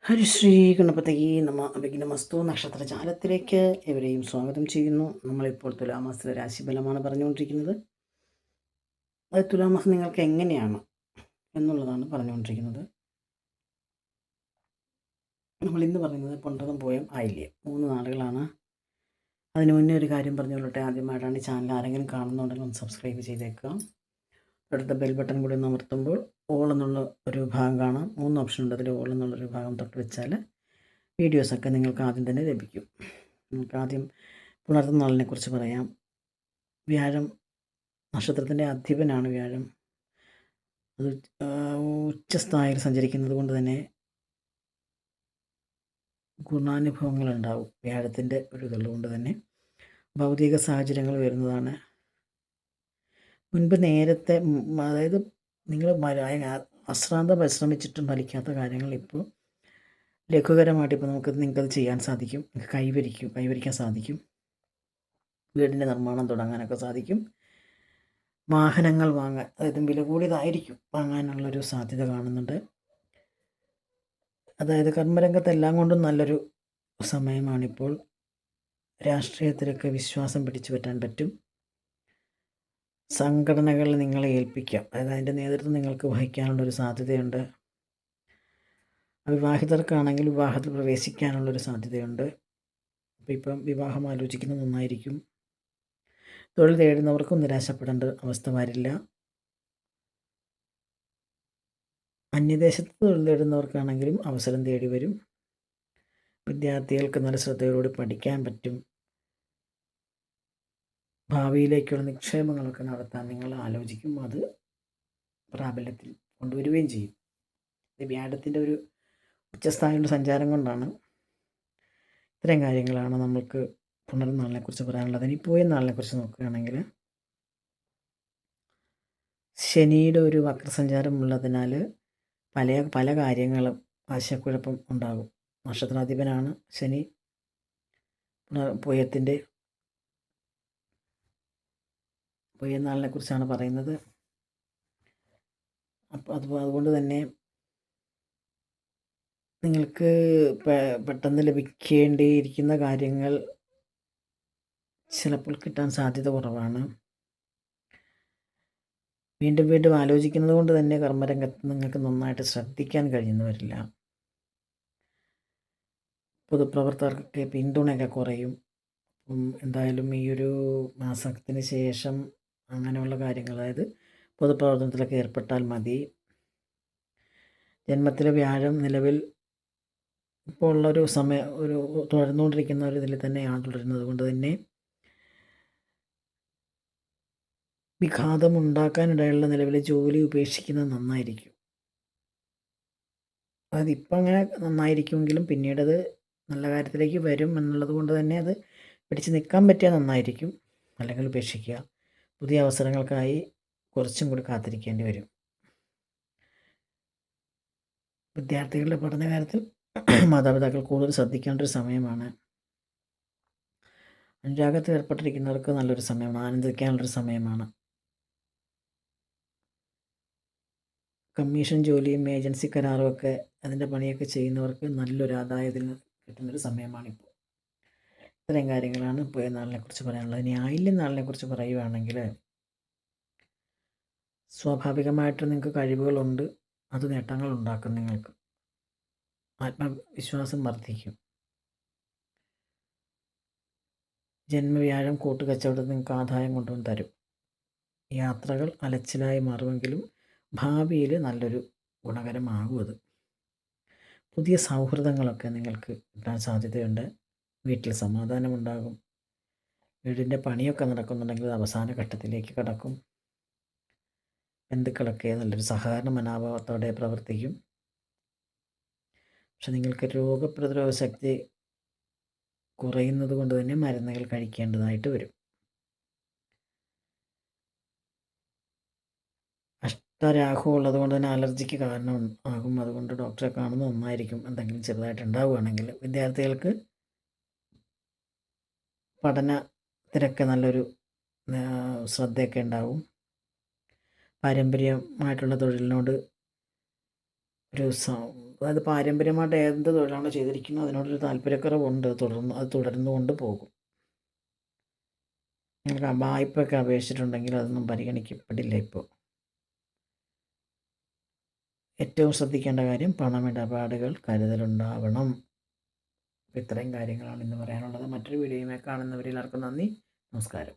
ഹരിശ്രീ ഗണപതയേ നമ. അഭിഘ്നമസ്തു നക്ഷത്രജാലത്തിലേക്ക് എവരെയും സ്വാഗതം ചെയ്യുന്നു. നമ്മളിപ്പോൾ തുലാമാസത്തിലെ രാശിഫലമാണ് പറഞ്ഞുകൊണ്ടിരിക്കുന്നത്. അത് തുലാമാസം നിങ്ങൾക്ക് എങ്ങനെയാണ് എന്നുള്ളതാണ് പറഞ്ഞുകൊണ്ടിരിക്കുന്നത്. നമ്മൾ ഇന്ന് പറയുന്നത് പൊണ്ടകം പോയം ആയില്യം 3 നാളുകളാണ്. അതിന് മുന്നേ ഒരു കാര്യം പറഞ്ഞുകൊള്ളട്ടെ. ആദ്യമായിട്ടാണ് ഈ ചാനൽ ആരെങ്കിലും കാണുന്നുണ്ടെങ്കിൽ ഒന്ന് സബ്സ്ക്രൈബ് ചെയ്തേക്കുക. അടുത്ത ബെൽ ബട്ടൺ കൂടി ഒന്ന് അമർത്തുമ്പോൾ ഓൾ എന്നുള്ള ഒരു ഭാഗം കാണാം. 3 ഓപ്ഷൻ ഉണ്ട്. അതിൽ ഓൾ എന്നുള്ളൊരു ഭാഗം തൊട്ട് വെച്ചാൽ വീഡിയോസൊക്കെ നിങ്ങൾക്ക് ആദ്യം തന്നെ ലഭിക്കും. നമുക്ക് ആദ്യം പുണർന്ന നാളിനെക്കുറിച്ച് പറയാം. വ്യാഴം നക്ഷത്രത്തിൻ്റെ അധിപനാണ്. വ്യാഴം അത് ഉച്ചസ്ഥായിൽ സഞ്ചരിക്കുന്നത് കൊണ്ട് തന്നെ ഗുണാനുഭവങ്ങളുണ്ടാവും. വ്യാഴത്തിൻ്റെ ഒരു ഇതുള്ളതുകൊണ്ട് തന്നെ ഭൗതിക സാഹചര്യങ്ങൾ വരുന്നതാണ്. മുൻപ് നേരത്തെ അതായത് നിങ്ങൾ അശ്രാന്ത പരിശ്രമിച്ചിട്ടും ഫലിക്കാത്ത കാര്യങ്ങൾ ഇപ്പോൾ ലഘുകരമായിട്ട് ഇപ്പോൾ നിങ്ങൾക്കത് ചെയ്യാൻ സാധിക്കും. കൈവരിക്കാൻ സാധിക്കും. വീടിൻ്റെ നിർമ്മാണം തുടങ്ങാനൊക്കെ സാധിക്കും. വാഹനങ്ങൾ വാങ്ങാൻ, അതായത് വില കൂടിയതായിരിക്കും വാങ്ങാനുള്ളൊരു സാധ്യത കാണുന്നുണ്ട്. അതായത് കർമ്മരംഗത്തെല്ലാം കൊണ്ടും നല്ലൊരു സമയമാണിപ്പോൾ. രാഷ്ട്രീയത്തിലൊക്കെ വിശ്വാസം പിടിച്ചു പറ്റാൻ പറ്റും. സംഘടനകൾ നിങ്ങളെ ഏൽപ്പിക്കാം, അതായത് അതിൻ്റെ നേതൃത്വം നിങ്ങൾക്ക് വഹിക്കാനുള്ളൊരു സാധ്യതയുണ്ട്. അവിവാഹിതർക്കാണെങ്കിൽ വിവാഹത്തിൽ പ്രവേശിക്കാനുള്ളൊരു സാധ്യതയുണ്ട്. അപ്പോൾ ഇപ്പം വിവാഹം ആലോചിക്കുന്നത് നന്നായിരിക്കും. തൊഴിൽ തേടുന്നവർക്കും നിരാശപ്പെടേണ്ട അവസ്ഥ വരില്ല. അന്യദേശത്ത് തൊഴിൽ തേടുന്നവർക്കാണെങ്കിലും അവസരം തേടി വരും. വിദ്യാർത്ഥികൾക്ക് നല്ല ശ്രദ്ധയോടുകൂടി പഠിക്കാൻ പറ്റും. ഭാവിയിലേക്കുള്ള നിക്ഷേപങ്ങളൊക്കെ നടത്താൻ നിങ്ങൾ ആലോചിക്കും. അത് പ്രാബല്യത്തിൽ കൊണ്ടുവരികയും ചെയ്യും. ഇത് വ്യാഴത്തിൻ്റെ ഒരു ഉച്ചസ്ഥായിയുടെ സഞ്ചാരം കൊണ്ടാണ്. ഇത്തരം കാര്യങ്ങളാണ് നമ്മൾക്ക് പുണർനാളിനെക്കുറിച്ച് പറയാനുള്ളത്. ഇനി പോയ നാളിനെക്കുറിച്ച് നോക്കുകയാണെങ്കിൽ ശനിയുടെ ഒരു വക്രസഞ്ചാരം ഉള്ളതിനാൽ പല കാര്യങ്ങളും ആശയക്കുഴപ്പം ഉണ്ടാകും. നക്ഷത്രാധിപനാണ് ശനി. പൂയത്തിൻ്റെ നാളിനെ കുറിച്ചാണ് പറയുന്നത്. അപ്പോൾ അതുകൊണ്ട് തന്നെ നിങ്ങൾക്ക് പെട്ടെന്ന് ലഭിക്കേണ്ടിയിരിക്കുന്ന കാര്യങ്ങൾ ചിലപ്പോൾ കിട്ടാൻ സാധ്യത കുറവാണ്. വീണ്ടും ആലോചിക്കുന്നത് കൊണ്ട് തന്നെ കർമ്മരംഗത്ത് നിങ്ങൾക്ക് നന്നായിട്ട് ശ്രദ്ധിക്കാൻ കഴിയുന്നു വരില്ല. പൊതുപ്രവർത്തകർക്ക് പിന്തുണയൊക്കെ കുറയും. എന്തായാലും ഈ ഒരു മാസത്തിന് ശേഷം അങ്ങനെയുള്ള കാര്യങ്ങൾ, അതായത് പൊതുപ്രവർത്തനത്തിലൊക്കെ ഏർപ്പെട്ടാൽ മതി. ജന്മത്തിലെ വ്യാഴം നിലവിൽ ഇപ്പോൾ ഉള്ളൊരു ഒരു തുടർന്നുകൊണ്ടിരിക്കുന്ന ഒരു ഇതിൽ തന്നെയാണ് തുടരുന്നത് കൊണ്ട് തന്നെ വിഘാതമുണ്ടാക്കാനിടയുള്ള നിലവിലെ ജോലി ഉപേക്ഷിക്കുന്നത് നന്നായിരിക്കും. അതായത് ഇപ്പം അങ്ങനെ നന്നായിരിക്കുമെങ്കിലും പിന്നീടത് നല്ല കാര്യത്തിലേക്ക് വരും എന്നുള്ളത് കൊണ്ട് തന്നെ അത് പിടിച്ച് നിൽക്കാൻ പറ്റിയാൽ നന്നായിരിക്കും. അല്ലെങ്കിൽ ഉപേക്ഷിക്കുക. പുതിയ അവസരങ്ങൾക്കായി കുറച്ചും കൂടി കാത്തിരിക്കേണ്ടി വരും. വിദ്യാർത്ഥികളുടെ പഠനകാര്യത്തിൽ മാതാപിതാക്കൾ കൂടുതൽ ശ്രദ്ധിക്കേണ്ട ഒരു സമയമാണ്. അനുരാഗത്തിൽ ഏർപ്പെട്ടിരിക്കുന്നവർക്ക് നല്ലൊരു സമയമാണ്. ആനന്ദിക്കാനുള്ളൊരു സമയമാണ്. കമ്മീഷൻ ജോലിയും ഏജൻസി കരാറും ഒക്കെ അതിൻ്റെ പണിയൊക്കെ ചെയ്യുന്നവർക്ക് നല്ലൊരു ആദായത്തിന് കിട്ടുന്നൊരു സമയമാണിപ്പോൾ. ഇത്രയും കാര്യങ്ങളാണ് പോയ നാളിനെക്കുറിച്ച് പറയാനുള്ളത്. ഇനി ആയില്യം നാളിനെക്കുറിച്ച് പറയുകയാണെങ്കിൽ സ്വാഭാവികമായിട്ട് നിങ്ങൾക്ക് കഴിവുകളുണ്ട്. അത് നേട്ടങ്ങൾ ഉണ്ടാക്കും. നിങ്ങൾക്ക് ആത്മവിശ്വാസം വർദ്ധിക്കും. ജന്മവ്യാഴം കൂട്ടുകച്ചവടത്തിൽ നിങ്ങൾക്ക് ആദായം കൊണ്ടുവന്ന് തരും. യാത്രകൾ അലച്ചിലായി മാറുമെങ്കിലും ഭാവിയിൽ നല്ലൊരു ഗുണകരമാകും അത്. പുതിയ സൗഹൃദങ്ങളൊക്കെ നിങ്ങൾക്ക് കിട്ടാൻ സാധ്യതയുണ്ട്. വീട്ടിൽ സമാധാനമുണ്ടാകും. വീടിൻ്റെ പണിയൊക്കെ നടക്കുന്നുണ്ടെങ്കിൽ അവസാന ഘട്ടത്തിലേക്ക് കടക്കും. ബന്ധുക്കളൊക്കെ നല്ലൊരു സഹകരണ മനോഭാവത്തോടെ പ്രവർത്തിക്കും. പക്ഷെ നിങ്ങൾക്ക് രോഗപ്രതിരോധ ശക്തി കുറയുന്നത് കൊണ്ട് തന്നെ മരുന്നുകൾ കഴിക്കേണ്ടതായിട്ട് വരും. അഷ്ടരാഹു ഉള്ളത് കൊണ്ട് തന്നെ അലർജിക്ക് കാരണം ആകും. അതുകൊണ്ട് ഡോക്ടറെ കാണുന്നത് നന്നായിരിക്കും. എന്തെങ്കിലും ചെറുതായിട്ട് ഉണ്ടാവുകയാണെങ്കിൽ വിദ്യാർത്ഥികൾക്ക് പഠനത്തിലൊക്കെ നല്ലൊരു ശ്രദ്ധയൊക്കെ ഉണ്ടാവും. പാരമ്പര്യമായിട്ടുള്ള തൊഴിലിനോട് ഒരു അതായത് പാരമ്പര്യമായിട്ട് എന്ത് തൊഴിലാണോ ചെയ്തിരിക്കുന്നത് അതിനോടൊരു താല്പര്യക്കുറവുണ്ട്, അത് തുടർന്നു കൊണ്ട് പോകും. നിങ്ങൾക്ക് വായ്പയൊക്കെ അപേക്ഷിച്ചിട്ടുണ്ടെങ്കിൽ അതൊന്നും പരിഗണിക്കപ്പെടില്ല ഇപ്പോൾ. ഏറ്റവും ശ്രദ്ധിക്കേണ്ട കാര്യം പണമിടപാടുകൾ കരുതലുണ്ടാവണം. ഇത്രയും കാര്യങ്ങളാണ് ഇന്ന് പറയാനുള്ളത്. മറ്റൊരു വീഡിയോയുമായി കാണുന്നവരെല്ലാവർക്കും നന്ദി, നമസ്കാരം.